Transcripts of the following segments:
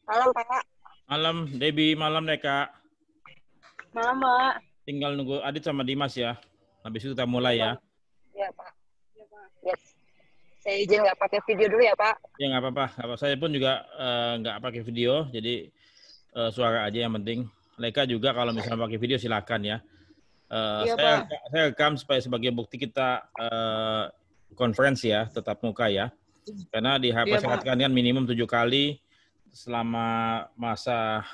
Malam, Pak. Malam, Debbie. Malam, Neka. Malam, Pak. Tinggal nunggu Adit sama Dimas ya. Habis itu kita mulai ya. Iya, Pak. Yes. Saya izin nggak pakai video dulu ya, Pak. Ya, nggak apa-apa. Saya pun juga nggak pakai video, jadi suara aja yang penting. Leka juga kalau misalnya pakai video silakan ya. Iya, Saya Pak. rekam supaya sebagai bukti kita konferensi ya, tetap muka ya. Karena Iya, Pak. dipersyaratkan kan minimum 7 kali selama masa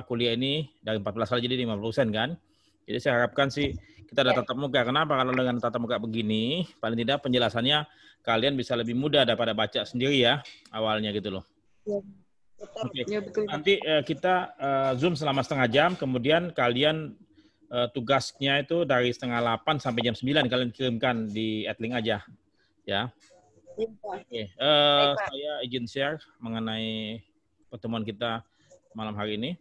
kuliah ini, dari 14 kali jadi 50% kan. Jadi saya harapkan sih kita ada tatap muka. Kenapa? Kalau dengan tatap muka begini, paling tidak penjelasannya kalian bisa lebih mudah daripada baca sendiri ya awalnya gitu loh. Oke. Ya, betul. Nanti kita Zoom selama setengah jam, kemudian kalian tugasnya itu dari setengah 8 sampai jam 9 kalian kirimkan di Adlink aja ya. Oke. Saya izin share mengenai pertemuan kita malam hari ini.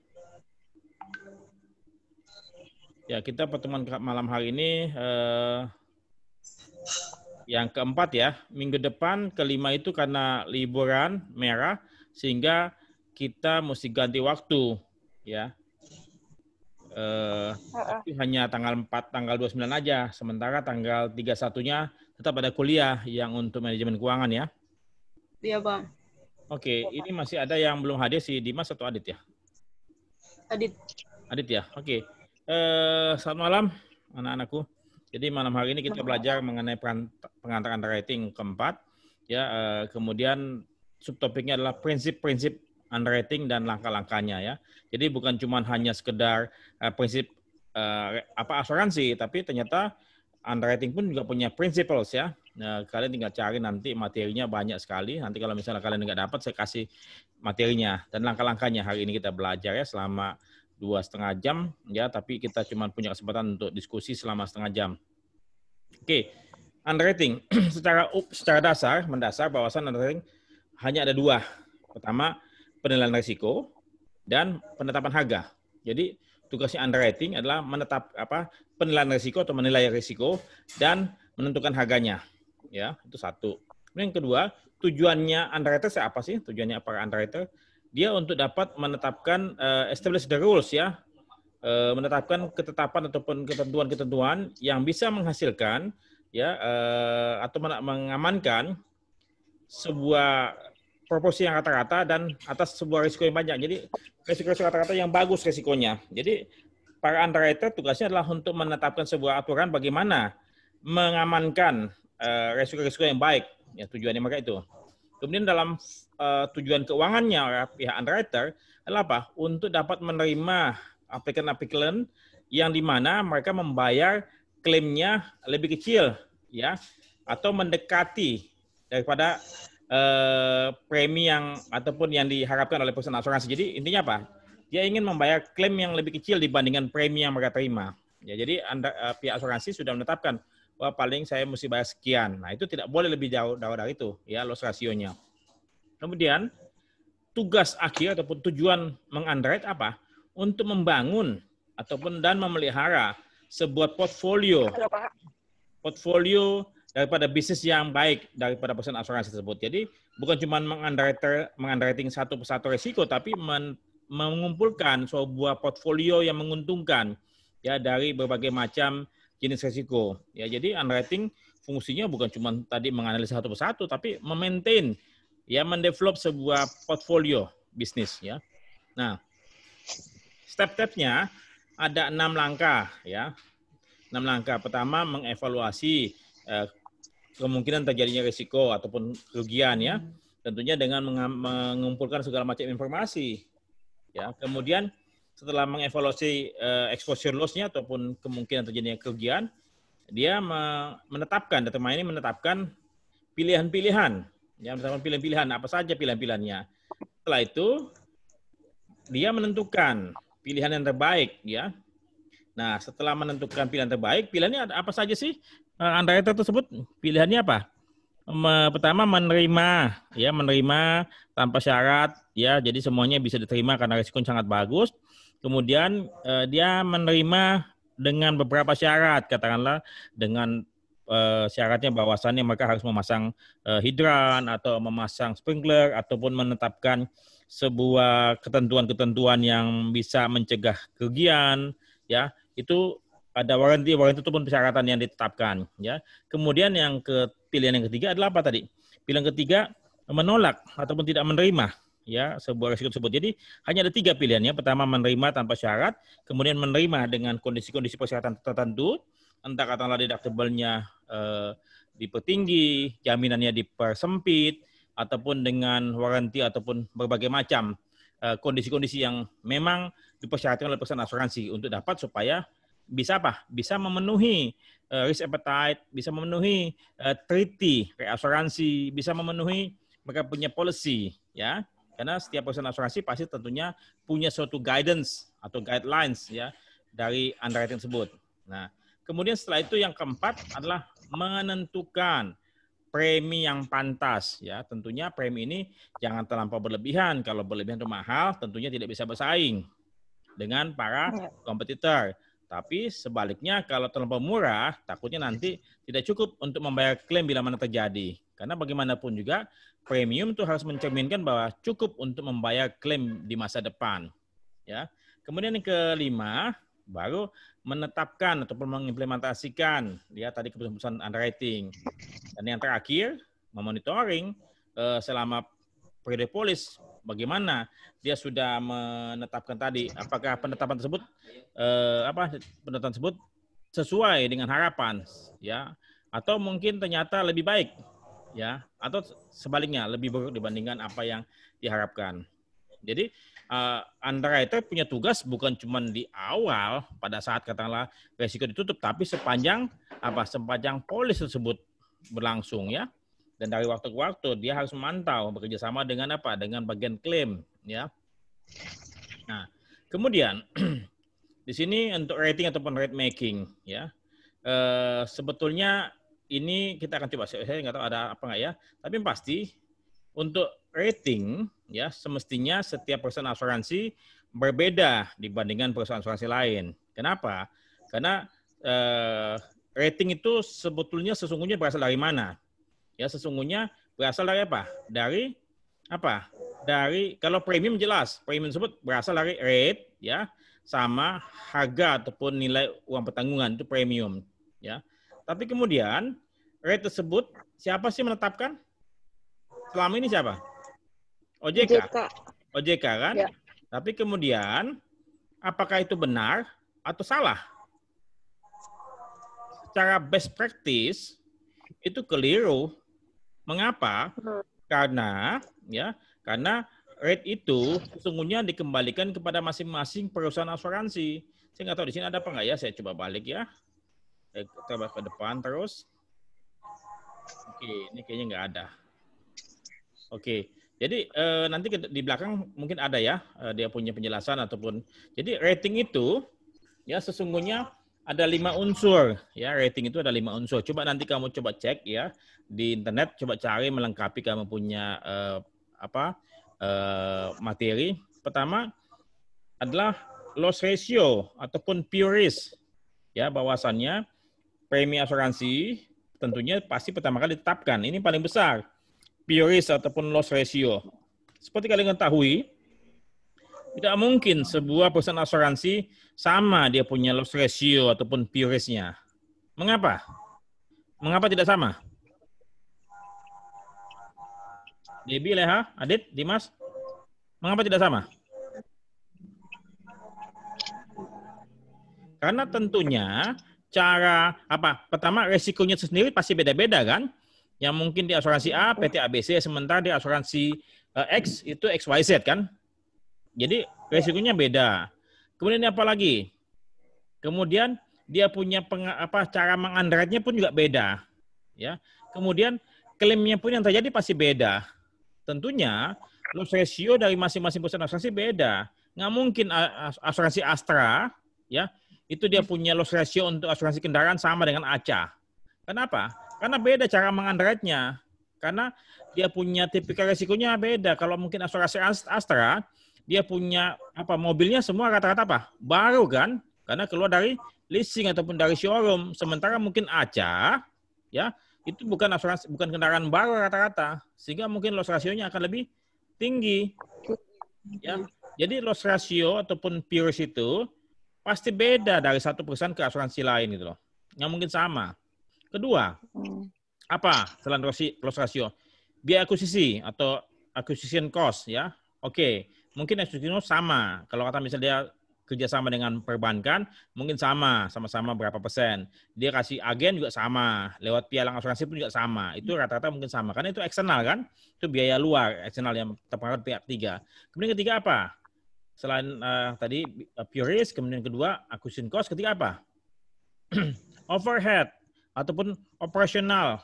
Ya, kita pertemuan malam hari ini yang keempat ya. Minggu depan kelima itu karena liburan merah sehingga kita mesti ganti waktu ya. Tapi hanya tanggal 4, tanggal 29 aja. Sementara tanggal 31-nya tetap ada kuliah yang untuk manajemen keuangan ya. Iya, Bang. Oke, ini masih ada yang belum hadir, si Dimas atau Adit ya? Adit. Adit ya, oke. Selamat malam anak-anakku. Jadi malam hari ini kita belajar mengenai pengantar underwriting keempat. Ya, kemudian subtopiknya adalah prinsip-prinsip underwriting dan langkah-langkahnya ya. Jadi bukan cuma hanya sekedar prinsip asuransi, tapi ternyata underwriting pun juga punya principles ya. Nah, kalian tinggal cari nanti materinya banyak sekali. Nanti kalau misalnya kalian nggak dapat, saya kasih materinya dan langkah-langkahnya. Hari ini kita belajar ya selama 2,5 jam ya, tapi kita cuma punya kesempatan untuk diskusi selama setengah jam. Oke, underwriting secara mendasar bahwasan underwriting hanya ada dua. Pertama, penilaian risiko dan penetapan harga. Jadi tugasnya underwriting adalah penilaian risiko atau menilai risiko dan menentukan harganya. Ya, itu satu. Yang kedua, tujuannya underwriter apa sih? Tujuannya para underwriter? Dia untuk dapat menetapkan establish the rules ya. Menetapkan ketetapan ataupun ketentuan-ketentuan yang bisa menghasilkan ya atau mengamankan sebuah proporsi yang rata-rata dan atas sebuah risiko yang banyak. Jadi risiko-risiko rata-rata yang bagus risikonya. Jadi para underwriter tugasnya adalah untuk menetapkan sebuah aturan bagaimana mengamankan risiko-risiko yang baik. Ya, tujuannya mereka itu. Kemudian dalam tujuan keuangannya pihak underwriter adalah apa? Untuk dapat menerima aplikan-aplikan yang di mana mereka membayar klaimnya lebih kecil ya atau mendekati daripada premi yang ataupun yang diharapkan oleh perusahaan asuransi. Jadi intinya apa? Dia ingin membayar klaim yang lebih kecil dibandingkan premi yang mereka terima. Ya, jadi pihak asuransi sudah menetapkan bahwa paling saya mesti bayar sekian. Nah, itu tidak boleh lebih jauh dari itu, ya, loss ratio-nya. Kemudian, tugas akhir ataupun tujuan mengunderwrite apa? Untuk membangun ataupun dan memelihara sebuah portfolio. Portfolio daripada bisnis yang baik daripada perusahaan asuransi tersebut. Jadi, bukan cuma mengunderwriting satu persatu risiko, tapi mengumpulkan sebuah portfolio yang menguntungkan ya dari berbagai macam jenis risiko. Ya, jadi underwriting fungsinya bukan cuma tadi menganalisa satu persatu, tapi memaintain, ya, mendevelop sebuah portfolio bisnis. Ya. Nah, step-stepnya ada 6 langkah. Ya. 6 langkah. Pertama, mengevaluasi kemungkinan terjadinya risiko ataupun kerugian. Ya. Tentunya dengan mengumpulkan segala macam informasi. Ya. Kemudian, setelah mengevaluasi exposure loss-nya ataupun kemungkinan terjadinya kerugian, dia menetapkan, determine ini menetapkan pilihan-pilihan. Ya, menetapkan pilihan-pilihan, apa saja pilihan-pilihannya. Setelah itu, dia menentukan pilihan yang terbaik. Ya. Nah, setelah menentukan pilihan terbaik, pilihannya apa saja sih? Underwriter tersebut pilihannya apa? Pertama menerima tanpa syarat, ya, jadi semuanya bisa diterima karena risiko sangat bagus. Kemudian dia menerima dengan beberapa syarat, katakanlah dengan syaratnya bahwasannya mereka harus memasang hidran atau memasang sprinkler ataupun menetapkan sebuah ketentuan-ketentuan yang bisa mencegah kerugian, ya, itu ada warranty itu pun persyaratan yang ditetapkan, ya. Kemudian pilihan yang ketiga adalah apa tadi? Pilihan ketiga menolak ataupun tidak menerima, ya, sebuah risiko tersebut. Jadi hanya ada 3 pilihannya. Pertama, menerima tanpa syarat, kemudian menerima dengan kondisi-kondisi persyaratan tertentu, entah katakanlah deductible-nya dipertinggi, jaminannya dipersempit, ataupun dengan warranty ataupun berbagai macam kondisi-kondisi yang memang dipersyaratkan oleh perusahaan asuransi untuk dapat supaya bisa apa? Bisa memenuhi risk appetite, bisa memenuhi treaty reasuransi, bisa memenuhi mereka punya policy, ya. Karena setiap perusahaan asuransi pasti tentunya punya suatu guidance atau guidelines, ya, dari underwriting tersebut. Nah, kemudian setelah itu yang keempat adalah menentukan premi yang pantas, ya. Tentunya premi ini jangan terlampau berlebihan. Kalau berlebihan itu mahal, tentunya tidak bisa bersaing dengan para kompetitor. Tapi sebaliknya kalau terlampau murah, takutnya nanti tidak cukup untuk membayar klaim bila mana terjadi. Karena bagaimanapun juga premium itu harus mencerminkan bahwa cukup untuk membayar klaim di masa depan, ya. Kemudian yang kelima, baru menetapkan ataupun mengimplementasikan, ya, tadi keputusan underwriting. Dan yang terakhir, memonitoring selama periode polis, bagaimana dia sudah menetapkan tadi, apakah penetapan tersebut sesuai dengan harapan, ya, atau mungkin ternyata lebih baik, ya, atau sebaliknya lebih buruk dibandingkan apa yang diharapkan. Jadi underwriter punya tugas bukan cuma di awal pada saat katakanlah resiko ditutup, tapi sepanjang polis tersebut berlangsung, ya. Dan dari waktu ke waktu dia harus memantau, bekerja sama dengan dengan bagian klaim, ya. Nah, kemudian di sini untuk rating ataupun rate making, ya. Sebetulnya ini kita akan coba, saya nggak tahu ada apa nggak, ya. Tapi pasti untuk rating, ya, semestinya setiap perusahaan asuransi berbeda dibandingkan perusahaan asuransi lain. Kenapa? Karena rating itu sebetulnya sesungguhnya berasal dari mana? Ya, sesungguhnya berasal dari apa? Dari kalau premium jelas, premium tersebut berasal dari rate, ya, sama harga ataupun nilai uang pertanggungan, itu premium, ya. Tapi kemudian rate tersebut siapa sih menetapkan? Selama ini siapa? OJK. OJK kan? Ya. Tapi kemudian apakah itu benar atau salah? Secara best practice itu keliru. Mengapa? Karena rate itu sesungguhnya dikembalikan kepada masing-masing perusahaan asuransi. Saya nggak tahu di sini ada apa nggak, ya. Saya coba balik, ya. Coba ke depan terus. Oke, ini kayaknya nggak ada. Oke, jadi nanti di belakang mungkin ada, ya, dia punya penjelasan ataupun. Jadi rating itu, ya, sesungguhnya ada 5 unsur, ya. Rating itu ada 5 unsur. Coba nanti kamu coba cek, ya, di internet, coba cari melengkapi kamu punya materi. Pertama adalah loss ratio ataupun pure risk, ya. Bahwasannya premi asuransi tentunya pasti pertama kali ditetapkan. Ini paling besar, pure risk ataupun loss ratio. Seperti kalian ketahui, tidak mungkin sebuah perusahaan asuransi sama dia punya loss ratio ataupun pure risk-nya. Mengapa? Mengapa tidak sama? Debbie, Leha, Adit, Dimas, mengapa tidak sama? Karena tentunya cara pertama resikonya sendiri pasti beda-beda, kan? Yang mungkin di asuransi A, PT ABC, sementara di asuransi X itu XYZ, kan? Jadi resikonya beda. Kemudian apa lagi? Kemudian dia punya cara mengunderwrite-nya pun juga beda, ya. Kemudian klaimnya pun yang terjadi pasti beda. Tentunya loss ratio dari masing-masing perusahaan asuransi beda. Nggak mungkin asuransi Astra, ya, itu dia punya loss ratio untuk asuransi kendaraan sama dengan ACA. Kenapa? Karena beda cara mengunderwrite-nya. Karena dia punya tipikal resikonya beda. Kalau mungkin asuransi Astra, dia punya mobilnya semua rata-rata baru, kan? Karena keluar dari leasing ataupun dari showroom. Sementara mungkin ACA, ya, itu bukan asuransi, bukan kendaraan baru rata-rata, sehingga mungkin loss ratio-nya akan lebih tinggi. Ya, jadi loss ratio ataupun peers itu pasti beda dari satu perusahaan ke asuransi lain gitu loh. Nggak mungkin sama. Kedua, apa selain loss ratio? Biaya akuisisi atau acquisition cost ya. Oke, mungkin acquisition cost sama. Kalau kata misalnya dia kerjasama dengan perbankan, mungkin sama-sama berapa persen. Dia kasih agen juga sama. Lewat pialang asuransi pun juga sama. Itu rata-rata mungkin sama. Karena itu eksternal kan. Itu biaya luar eksternal yang terpengaruh pihak ketiga. Kemudian ketiga apa? Selain tadi pure risk, kemudian kedua acquisition cost, ketiga apa? Overhead ataupun operational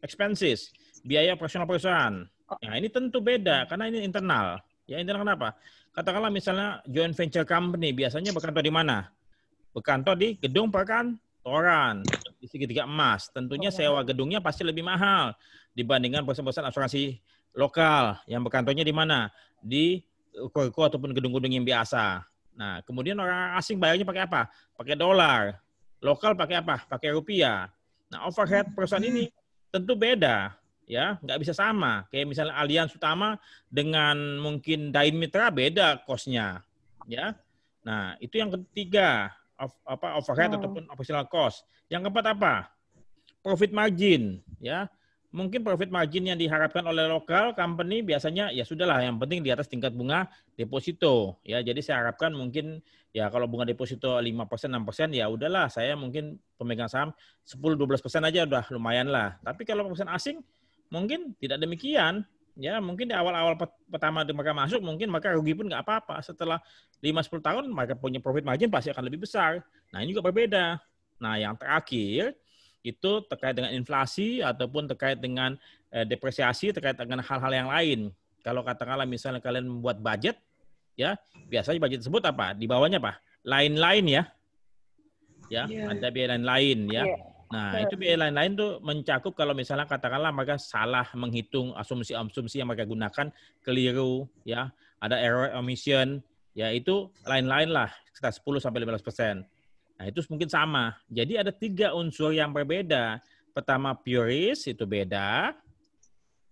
expenses, biaya operasional perusahaan. Nah, ini tentu beda karena ini internal. Ya, internal kenapa? Katakanlah misalnya joint venture company biasanya berkantor di mana? Berkantor di gedung perkantoran di segitiga emas. Tentunya sewa gedungnya pasti lebih mahal dibandingkan perusahaan asuransi lokal yang berkantornya di mana? Di ruko ataupun gedung-gedung yang biasa. Nah, kemudian orang asing bayarnya pakai apa? Pakai dolar. Lokal pakai apa? Pakai rupiah. Nah, overhead perusahaan ini tentu beda, ya, nggak bisa sama. Kayak misalnya Allianz Utama dengan mungkin Dain Mitra beda cost-nya, ya. Nah, itu yang ketiga, overhead ataupun operational cost. Yang keempat apa? Profit margin, ya. Mungkin profit margin yang diharapkan oleh lokal company biasanya ya sudahlah, yang penting di atas tingkat bunga deposito, ya. Jadi saya harapkan mungkin ya kalau bunga deposito 5%, 6%, ya udahlah saya mungkin pemegang saham 10-12% aja udah lumayan lah. Tapi kalau perusahaan asing mungkin tidak demikian, ya. Mungkin di awal-awal pertama mereka masuk mungkin mereka rugi pun nggak apa-apa. Setelah 5-10 tahun mereka punya profit margin pasti akan lebih besar. Nah, ini juga berbeda. Nah, yang terakhir itu terkait dengan inflasi ataupun terkait dengan depresiasi, terkait dengan hal-hal yang lain. Kalau katakanlah misalnya kalian membuat budget, ya biasanya budget tersebut apa? Di bawahnya apa? Lain-lain ya, ada biaya lain-lain ya. Nah, itu biaya lain-lain tuh mencakup kalau misalnya katakanlah mereka salah menghitung asumsi-asumsi yang mereka gunakan keliru, ya, ada error omission, ya itu lain-lain lah sekitar 10-15%. Nah, itu mungkin sama. Jadi ada 3 unsur yang berbeda. Pertama, pure risk itu beda.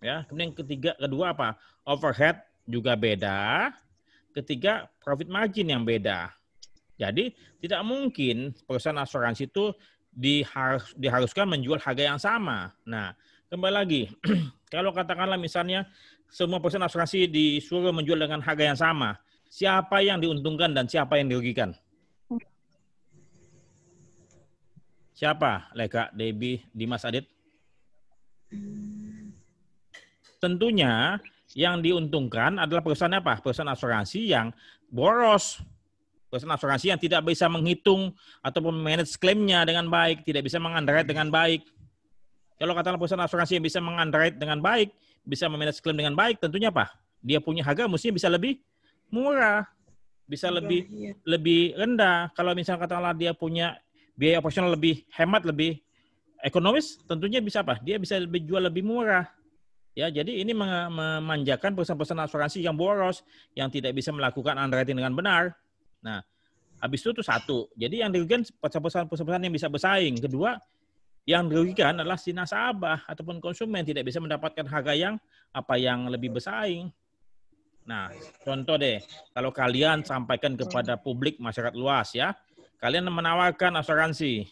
Ya, kemudian kedua apa? Overhead juga beda. Ketiga, profit margin yang beda. Jadi tidak mungkin perusahaan asuransi itu diharuskan menjual harga yang sama. Nah, kembali lagi, kalau katakanlah misalnya semua perusahaan asuransi disuruh menjual dengan harga yang sama, siapa yang diuntungkan dan siapa yang dirugikan? Siapa? Leka, Debbie, Dimas, Adit? Tentunya yang diuntungkan adalah perusahaan apa? Perusahaan asuransi yang boros. Perusahaan asuransi yang tidak bisa menghitung ataupun manage klaimnya dengan baik, tidak bisa mengunderwrite dengan baik. Kalau katakanlah perusahaan asuransi yang bisa mengunderwrite dengan baik, bisa memanage klaim dengan baik, tentunya apa? Dia punya harga mestinya bisa lebih murah, bisa lebih rendah. Kalau misalnya katakanlah dia punya biaya operasional lebih hemat, lebih ekonomis, tentunya bisa apa? Dia bisa jual lebih murah. Ya, jadi ini memanjakan perusahaan-perusahaan asuransi yang boros, yang tidak bisa melakukan underwriting dengan benar. Nah, habis itu satu. Jadi yang dirugikan perusahaan-perusahaan yang bisa bersaing. Kedua, yang dirugikan adalah si nasabah ataupun konsumen tidak bisa mendapatkan harga yang lebih bersaing. Nah, contoh deh, kalau kalian sampaikan kepada publik masyarakat luas ya, kalian menawarkan asuransi,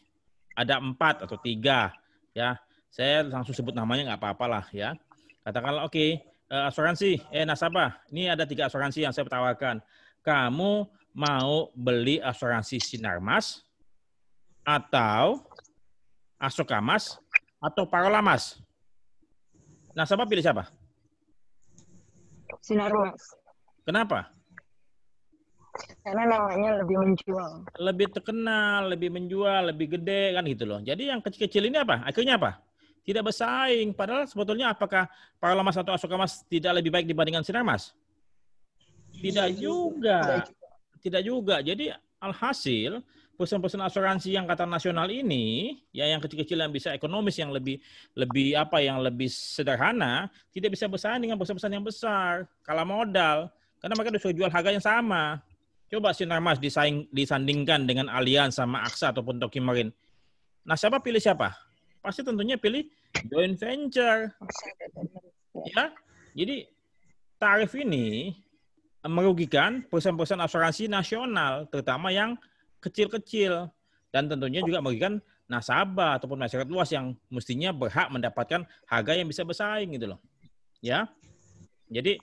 ada 4 atau 3, ya. Saya langsung sebut namanya nggak apa-apa lah ya. Katakanlah oke, asuransi, nasabah, ini ada 3 asuransi yang saya tawarkan. Kamu mau beli asuransi Sinarmas atau Asokamas atau Parolamas? Nasabah pilih siapa? Sinarmas. Kenapa? Karena namanya lebih menjual. Lebih terkenal, lebih menjual, lebih gede kan gitu loh. Jadi yang kecil-kecil ini apa? Akhirnya apa? Tidak bersaing. Padahal sebetulnya apakah Parolamas atau Asokamas tidak lebih baik dibandingkan Sinarmas? Tidak juga. Tidak juga. Jadi alhasil perusahaan-perusahaan asuransi yang kata nasional ini, ya yang kecil-kecil yang bisa ekonomis, yang lebih sederhana, tidak bisa bersaing dengan perusahaan-perusahaan yang besar, kalah modal, karena mereka disuruh jual harga yang sama. Coba Sinarmas disandingkan dengan Allianz sama AXA ataupun Tokio Marine. Nasabah pilih siapa? Pasti tentunya pilih joint venture. Ya, jadi tarif ini merugikan perusahaan-perusahaan asuransi nasional, terutama yang kecil-kecil. Dan tentunya juga merugikan nasabah ataupun masyarakat luas yang mestinya berhak mendapatkan harga yang bisa bersaing gitu loh. Ya. Jadi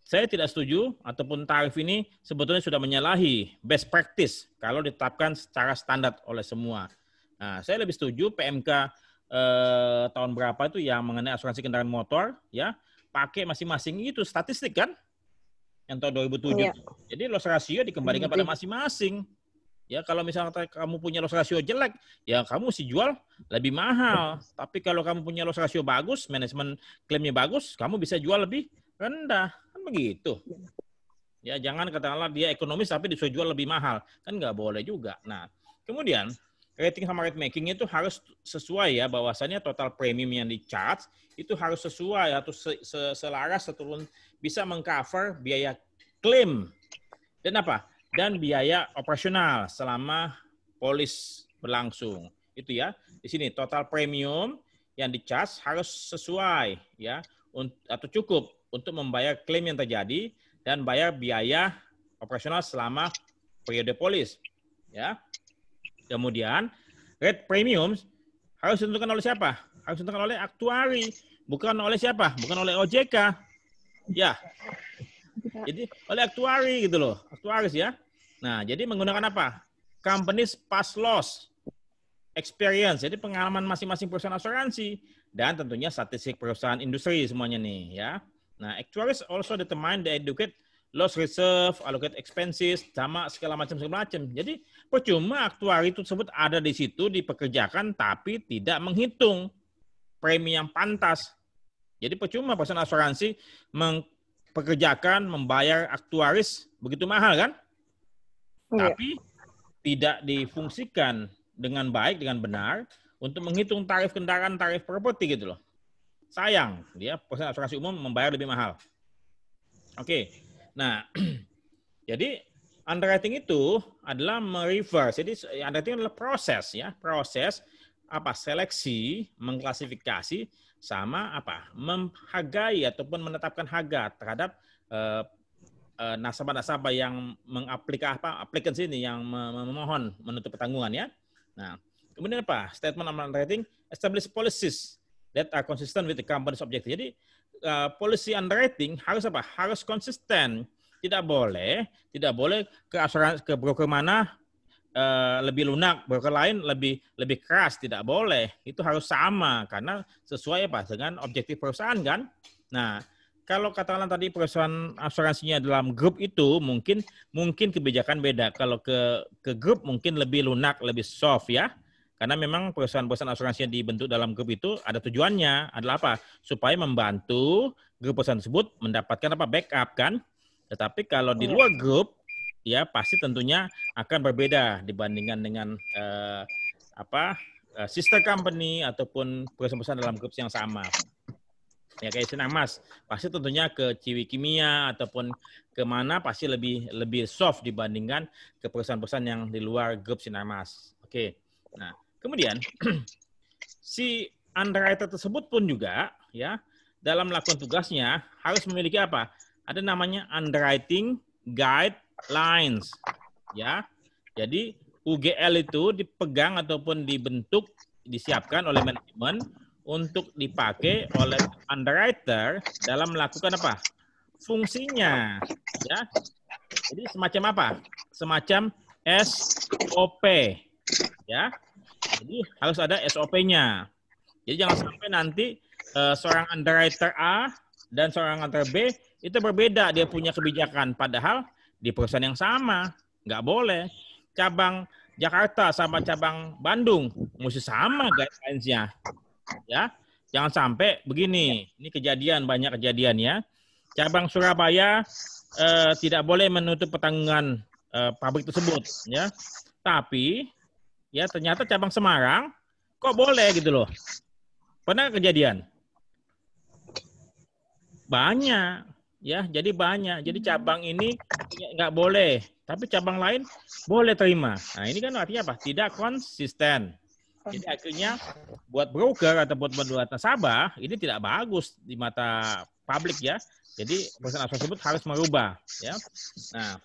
saya tidak setuju ataupun tarif ini sebetulnya sudah menyalahi best practice kalau ditetapkan secara standar oleh semua. Nah, saya lebih setuju PMK tahun berapa itu yang mengenai asuransi kendaraan motor, ya pakai masing-masing itu statistik kan, yang tahun 2007. Iya. Jadi loss ratio dikembalikan pada masing-masing. Ya kalau misalnya kamu punya loss ratio jelek, ya kamu mesti jual lebih mahal. Tapi kalau kamu punya loss ratio bagus, manajemen klaimnya bagus, kamu bisa jual lebih rendah. Kan begitu. Ya jangan katakanlah dia ekonomis tapi disuruh jual lebih mahal. Kan nggak boleh juga. Nah, kemudian rating sama rate making itu harus sesuai ya, bahwasannya total premium yang di-charge itu harus sesuai atau selaras seturun bisa mengcover biaya klaim dan apa? Dan biaya operasional selama polis berlangsung. Itu ya. Di sini total premium yang di-charge harus sesuai ya atau cukup untuk membayar klaim yang terjadi dan bayar biaya operasional selama periode polis. Ya. Kemudian rate premium harus ditentukan oleh siapa? Harus ditentukan oleh aktuari, bukan oleh siapa? Bukan oleh OJK. Ya. Jadi oleh aktuari gitu loh, aktuaris ya. Nah, jadi menggunakan apa? Companies past loss experience. Jadi pengalaman masing-masing perusahaan asuransi dan tentunya statistik perusahaan industri semuanya nih ya. Nah, actuaries also determine the adequate loss reserve, allocate expenses, sama segala macam. Jadi percuma aktuari itu tersebut ada di situ dipekerjakan tapi tidak menghitung premi yang pantas. Jadi percuma perusahaan asuransi pekerjakan membayar aktuaris begitu mahal kan? Iya. Tapi tidak difungsikan dengan baik, dengan benar untuk menghitung tarif kendaraan, tarif properti gitu loh. Sayang, dia perusahaan asuransi umum membayar lebih mahal. Oke. Nah, jadi underwriting itu adalah mereverse. Jadi underwriting adalah proses ya, proses apa? Seleksi, mengklasifikasi sama apa? Menghargai ataupun menetapkan harga terhadap nasabah-nasabah yang applicants ini yang memohon menuntut pertanggungan ya. Nah, kemudian apa? Statement of underwriting establish policies that are consistent with the company's objective. Jadi policy underwriting harus apa? Harus konsisten. Tidak boleh ke asuransi ke broker mana lebih lunak, broker lain lebih keras, tidak boleh. Itu harus sama karena sesuai apa? Dengan objektif perusahaan kan. Nah, kalau katakanlah tadi perusahaan asuransinya dalam grup itu mungkin kebijakan beda. Kalau ke grup mungkin lebih lunak, lebih soft ya. Karena memang perusahaan-perusahaan asuransi yang dibentuk dalam grup itu ada tujuannya adalah apa? Supaya membantu grup perusahaan tersebut mendapatkan apa? Backup kan. Tetapi kalau di luar grup ya pasti tentunya akan berbeda dibandingkan dengan sister company ataupun perusahaan-perusahaan dalam grup yang sama. Ya kayak Sinarmas, pasti tentunya ke Ciwi Kimia ataupun kemana pasti lebih soft dibandingkan ke perusahaan-perusahaan yang di luar grup Sinarmas. Oke, nah kemudian si underwriter tersebut pun juga ya dalam melakukan tugasnya harus memiliki apa? Ada namanya underwriting guidelines, ya. Jadi UGL itu dipegang ataupun dibentuk, disiapkan oleh manajemen untuk dipakai oleh underwriter dalam melakukan apa? Fungsinya, ya. Jadi semacam apa? Semacam SOP, ya. Jadi harus ada SOP-nya. Jadi jangan sampai nanti seorang underwriter A dan seorang underwriter B itu berbeda, dia punya kebijakan. Padahal di perusahaan yang sama, nggak boleh. Cabang Jakarta sama cabang Bandung mesti sama guidelines-nya. Ya, jangan sampai begini. Ini kejadian, banyak kejadian ya. Cabang Surabaya tidak boleh menutup pertanggungan pabrik tersebut, ya. Tapi ya ternyata cabang Semarang kok boleh gitu loh. Pernah kejadian? Banyak, ya. Jadi banyak. Jadi cabang ini nggak boleh, tapi cabang lain boleh terima. Nah ini kan artinya apa? Tidak konsisten. Jadi akhirnya buat broker atau buat nasabah ini tidak bagus di mata publik ya. Jadi perusahaan tersebut harus merubah ya. Nah,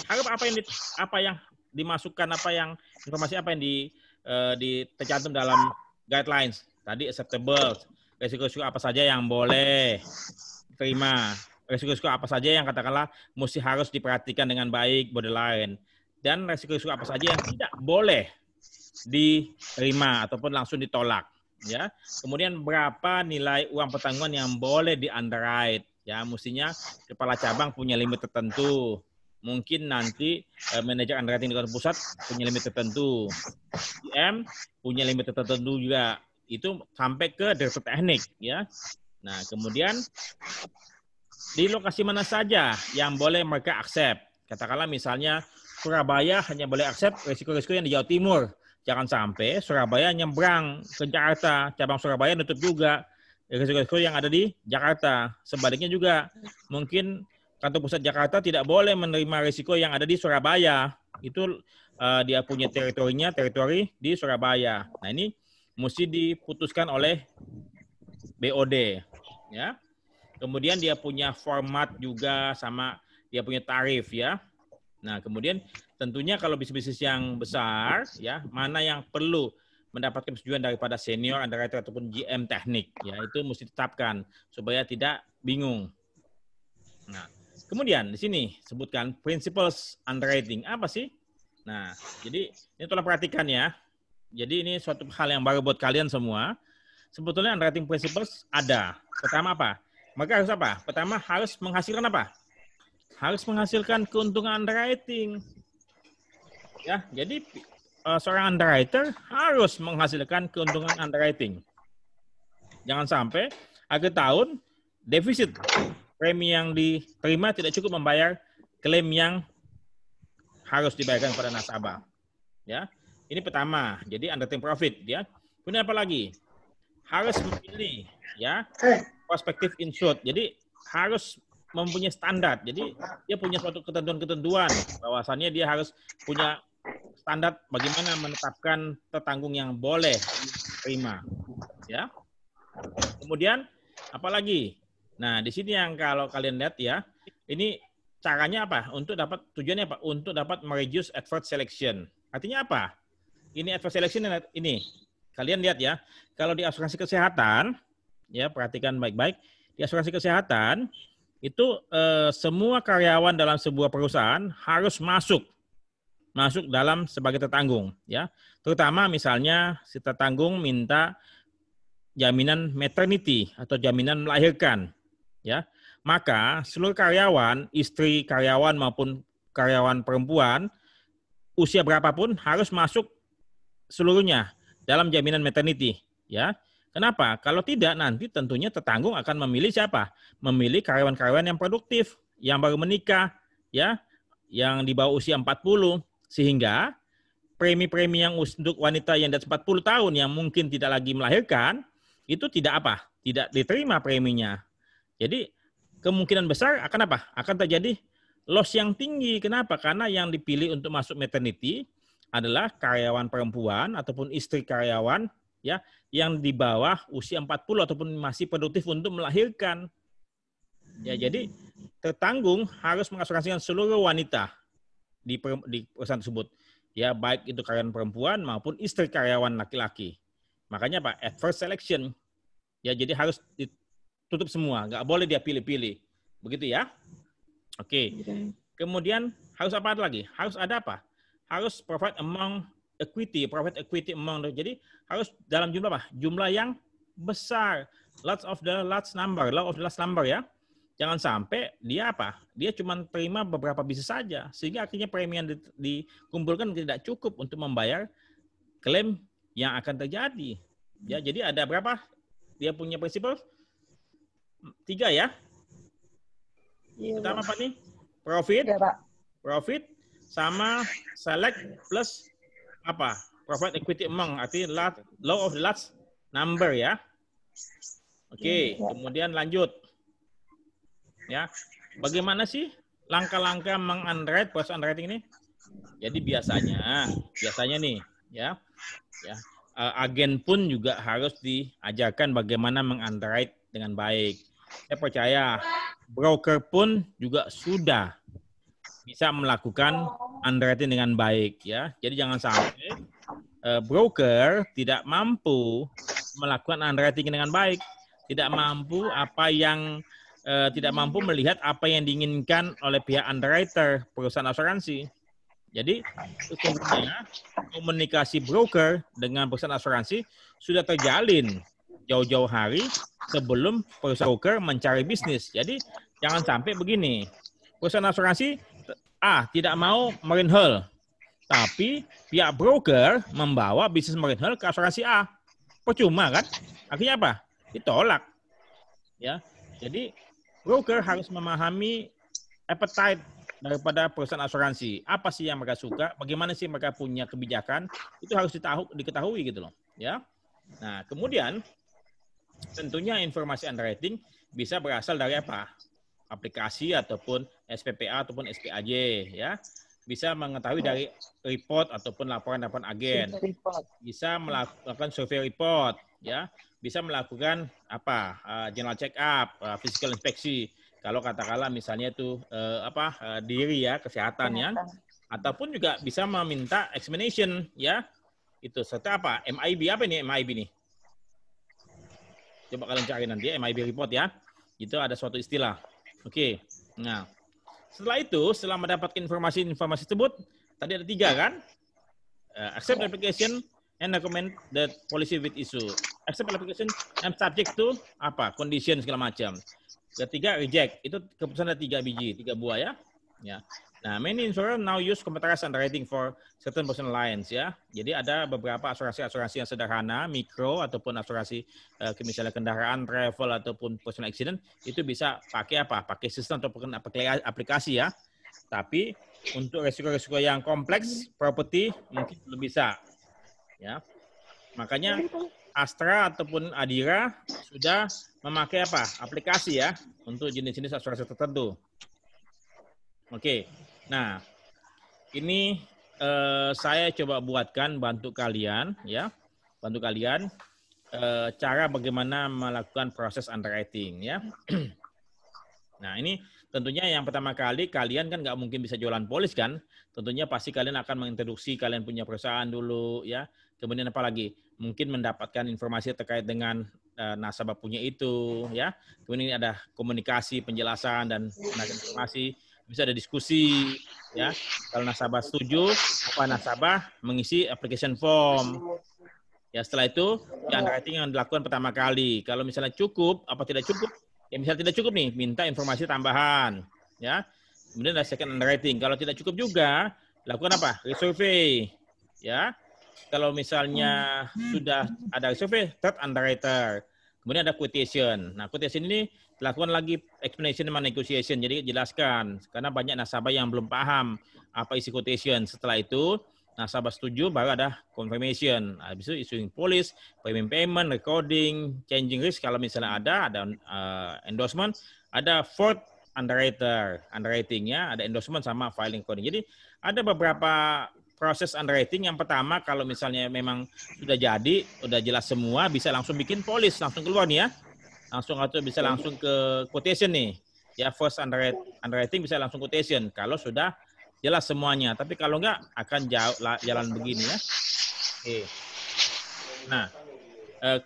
apa yang dimasukkan, informasi apa yang tercantum dalam guidelines tadi, acceptable, resiko-resiko apa saja yang boleh terima, resiko-resiko apa saja yang katakanlah mesti harus diperhatikan dengan baik, borderline, dan resiko-resiko apa saja yang tidak boleh diterima ataupun langsung ditolak ya. Kemudian berapa nilai uang pertanggungan yang boleh di underwrite ya, mestinya kepala cabang punya limit tertentu. Mungkin nanti manajer underwriting di kantor pusat punya limit tertentu, GM punya limit tertentu juga, itu sampai ke direktur teknik ya. Nah, kemudian di lokasi mana saja yang boleh mereka accept. Katakanlah misalnya Surabaya hanya boleh accept risiko-risiko yang di Jawa Timur. Jangan sampai Surabaya nyebrang ke Jakarta, cabang Surabaya nutup juga risiko-risiko yang ada di Jakarta. Sebaliknya juga, mungkin kantor pusat Jakarta tidak boleh menerima risiko yang ada di Surabaya. Itu dia punya teritori di Surabaya. Nah, ini mesti diputuskan oleh BOD ya. Kemudian dia punya format juga, sama dia punya tarif ya. Nah, kemudian tentunya kalau bisnis-bisnis yang besar ya, mana yang perlu mendapatkan persetujuan daripada senior underwriter ataupun GM teknik ya, itu mesti ditetapkan supaya tidak bingung. Nah, kemudian di sini sebutkan principles underwriting. Apa sih? Nah, jadi ini tolong perhatikan ya. Jadi ini suatu hal yang baru buat kalian semua. Sebetulnya underwriting principles ada. Pertama apa? Maka harus apa? Pertama harus menghasilkan apa? Harus menghasilkan keuntungan underwriting. Ya, jadi seorang underwriter harus menghasilkan keuntungan underwriting. Jangan sampai akhir tahun defisit premi yang diterima tidak cukup membayar klaim yang harus dibayarkan pada nasabah. Ya, ini pertama. Jadi underwriting profit. Ya, kemudian apa lagi? Harus memilih ya prospective insured. Jadi harus mempunyai standar. Jadi dia punya suatu ketentuan-ketentuan bahwasannya dia harus punya standar bagaimana menetapkan tertanggung yang boleh diterima. Ya. Kemudian apalagi? Nah, di sini yang kalau kalian lihat ya, ini caranya apa? Untuk dapat tujuannya apa? Untuk dapat mereduce adverse selection. Artinya apa? Ini adverse selection ini. Kalian lihat ya, kalau di asuransi kesehatan, ya perhatikan baik-baik, di asuransi kesehatan itu semua karyawan dalam sebuah perusahaan harus masuk dalam sebagai tertanggung, ya. Terutama misalnya si tertanggung minta jaminan maternity atau jaminan melahirkan, ya. Maka seluruh karyawan, istri karyawan maupun karyawan perempuan, usia berapapun harus masuk seluruhnya dalam jaminan maternity, ya. Kenapa? Kalau tidak, nanti tentunya tertanggung akan memilih siapa? Memilih karyawan-karyawan yang produktif, yang baru menikah, ya, yang di bawah usia 40, sehingga premi-premi yang untuk wanita yang di atas 40 tahun yang mungkin tidak lagi melahirkan, itu tidak apa? Tidak diterima preminya. Jadi kemungkinan besar akan apa? Akan terjadi loss yang tinggi. Kenapa? Karena yang dipilih untuk masuk maternity adalah karyawan perempuan ataupun istri karyawan ya yang di bawah usia 40 ataupun masih produktif untuk melahirkan. Ya, jadi tertanggung harus mengasuransikan seluruh wanita di perusahaan tersebut. Ya, baik itu karyawan perempuan maupun istri karyawan laki-laki. Makanya Pak, adverse selection. Ya, jadi harus ditutup semua, nggak boleh dia pilih-pilih. Begitu ya? Oke. Kemudian harus apa lagi? Harus ada apa? Harus provide among equity, private equity among. Jadi harus dalam jumlah apa? Jumlah yang besar. Lots of the large number, law of the large number ya. Jangan sampai dia apa? Dia cuma terima beberapa bisnis saja, sehingga akhirnya premi yang dikumpulkan tidak cukup untuk membayar klaim yang akan terjadi. Ya, jadi ada berapa? Dia punya prinsip 3 ya. Iya, pertama apa nih? Profit. Ya, Pak. Profit sama select plus apa? Profit equity among, artinya law of the large number ya. Oke, kemudian lanjut. Ya. Bagaimana sih langkah-langkah meng-underwrite proses underwriting ini? Jadi biasanya nih ya. Agen pun juga harus diajarkan bagaimana meng-underwrite dengan baik. saya percaya broker pun juga sudah bisa melakukan underwriting dengan baik ya. Jadi jangan sampai broker tidak mampu melakukan underwriting dengan baik, tidak mampu tidak mampu melihat apa yang diinginkan oleh pihak underwriter perusahaan asuransi. Jadi sesungguhnya komunikasi broker dengan perusahaan asuransi sudah terjalin jauh-jauh hari sebelum perusahaan broker mencari bisnis. Jadi jangan sampai begini, perusahaan asuransi A tidak mau marine hull, tapi pihak broker membawa bisnis marine hull ke asuransi A. Percuma kan? Akhirnya apa? Ditolak. Ya. Jadi broker harus memahami appetite daripada perusahaan asuransi. Apa sih yang mereka suka? Bagaimana sih mereka punya kebijakan? Itu harus diketahui gitu loh. Ya. Nah, kemudian tentunya informasi underwriting bisa berasal dari apa? Aplikasi ataupun SPPA ataupun SPAJ ya. Bisa mengetahui dari report ataupun laporan agen. Bisa melakukan survei report ya. Bisa melakukan general check up, physical inspeksi. Kalau katakanlah misalnya itu diri ya, kesehatan ya. Ataupun juga bisa meminta examination ya. Itu serta apa? MIB apa ini MIB nih? Coba kalian cari nanti ya, MIB report ya. Itu ada suatu istilah. Oke. Nah, setelah itu, setelah mendapatkan informasi tersebut, tadi ada 3 kan? Accept application and recommend that policy with issue. Accept application and subject to condition segala macam. Ketiga reject. Itu keputusan ada 3 biji, 3 buah ya. Ya. Nah, many insurer now use computerized underwriting for certain personal lines ya. Jadi ada beberapa asuransi yang sederhana, mikro ataupun asuransi misalnya kendaraan, travel ataupun personal accident itu bisa pakai Pakai sistem ataupun aplikasi ya. Tapi untuk risiko-risiko yang kompleks, property mungkin belum bisa. Ya. Makanya Astra ataupun Adira sudah memakai aplikasi ya untuk jenis-jenis asuransi tertentu. Oke. Nah, ini saya coba buatkan bantu kalian ya. Bantu kalian cara bagaimana melakukan proses underwriting ya. Nah, ini tentunya yang pertama kali kalian kan nggak mungkin bisa jualan polis kan. Tentunya pasti kalian akan mengintroduksi kalian punya perusahaan dulu ya. Kemudian apa lagi? Mungkin mendapatkan informasi terkait dengan nasabah punya itu ya. Kemudian ada komunikasi, penjelasan dan informasi. Bisa ada diskusi ya. Kalau nasabah setuju, nasabah mengisi application form. Ya, setelah itu underwriting yang dilakukan pertama kali. Kalau misalnya cukup apa tidak cukup? Ya misalnya tidak cukup nih, minta informasi tambahan ya. Kemudian ada second underwriting. Kalau tidak cukup juga, lakukan resurvey ya. Kalau misalnya sudah ada survei, third underwriter. Kemudian ada quotation. Nah, quotation ini dilakukan lagi explanation sama negotiation. Jadi jelaskan. Karena banyak nasabah yang belum paham apa isi quotation. Setelah itu, nasabah setuju, baru ada confirmation. Habis itu issuing policy, payment, recording, changing risk. Kalau misalnya ada endorsement. Ada fourth underwriting-nya. Ada endorsement sama filing coding. Jadi ada beberapa proses underwriting. Yang pertama, kalau misalnya memang sudah jadi, udah jelas semua, bisa langsung bikin polis, langsung keluar nih ya. Langsung atau bisa langsung ke quotation nih. Ya, first underwriting bisa langsung quotation kalau sudah jelas semuanya. Tapi kalau enggak, akan jalan begini ya. Oke. Nah,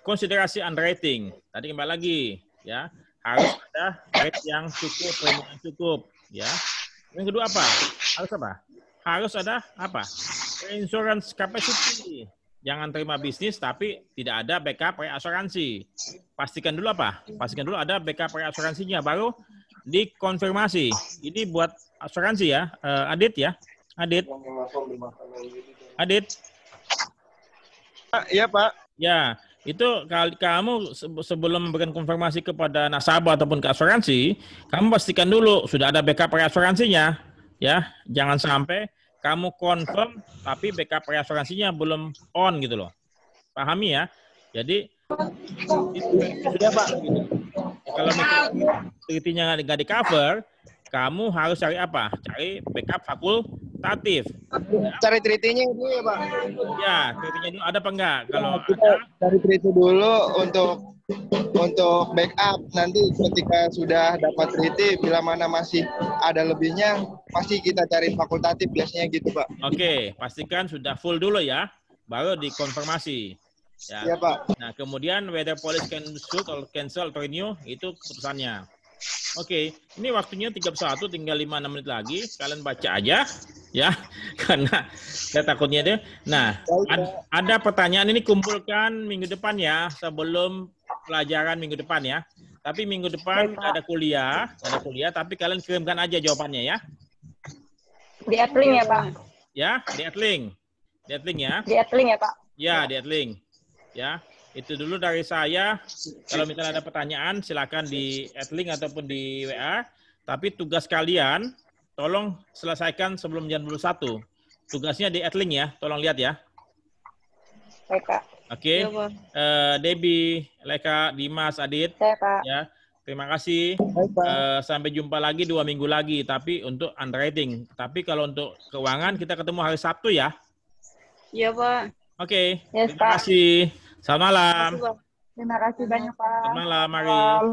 konsiderasi underwriting. Tadi kembali lagi ya. Harus ada rate yang cukup, premium yang cukup ya. Yang kedua apa? Harus apa? Harus ada insurance capacity. Jangan terima bisnis tapi tidak ada backup asuransi. Pastikan dulu Pastikan dulu ada backup asuransinya baru dikonfirmasi. Ini buat asuransi ya, Adit ya. Adit. Iya, Pak. Ya, itu kamu sebelum memberikan konfirmasi kepada nasabah ataupun ke asuransi, kamu pastikan dulu sudah ada backup asuransinya. Ya, jangan sampai kamu confirm tapi backup asuransinya belum on gitu loh. Pahami ya? Jadi sudah Pak. Kalau security-nya nggak di cover, kamu harus cari Cari backup fakultatif. Cari treaty-nya dulu ya Pak. Ya, treaty-nya dulu ada apa enggak? Kalau kita ada, cari treaty dulu untuk untuk backup nanti ketika sudah dapat triti, bila mana masih ada lebihnya, pasti kita cari fakultatif biasanya gitu, Pak. Oke, pastikan sudah full dulu ya, baru dikonfirmasi. Ya. Iya, Pak. Nah, kemudian whether police can shoot or cancel or renew, itu keputusannya. Oke, ini waktunya 31, tinggal 5-6 menit lagi. Kalian baca aja, ya, karena saya takutnya deh. Nah, ada pertanyaan ini kumpulkan minggu depan ya, sebelum pelajaran minggu depan ya. Tapi minggu depan ada kuliah, tapi kalian kirimkan aja jawabannya ya. Di Adlink ya, Pak? Ya, di Adlink. Di Adlink ya. Di Adlink ya, Pak? Ya, di Adlink. Ya, itu dulu dari saya. Kalau misalnya ada pertanyaan, silakan di Adlink ataupun di WA. Tapi tugas kalian, tolong selesaikan sebelum jam 21. Tugasnya di Adlink ya, tolong lihat ya. Baik, Pak. Oke, Debbie, Leka, Dimas, Adit. Saya, Pak. Ya, terima kasih. Sampai jumpa lagi 2 minggu lagi. Tapi untuk underwriting. Tapi kalau untuk keuangan, kita ketemu hari Sabtu ya. Iya, Pak. Oke, Yes, terima Pak. kasih. Selamat malam. Terima kasih banyak, Pak. Selamat malam, mari. Malam.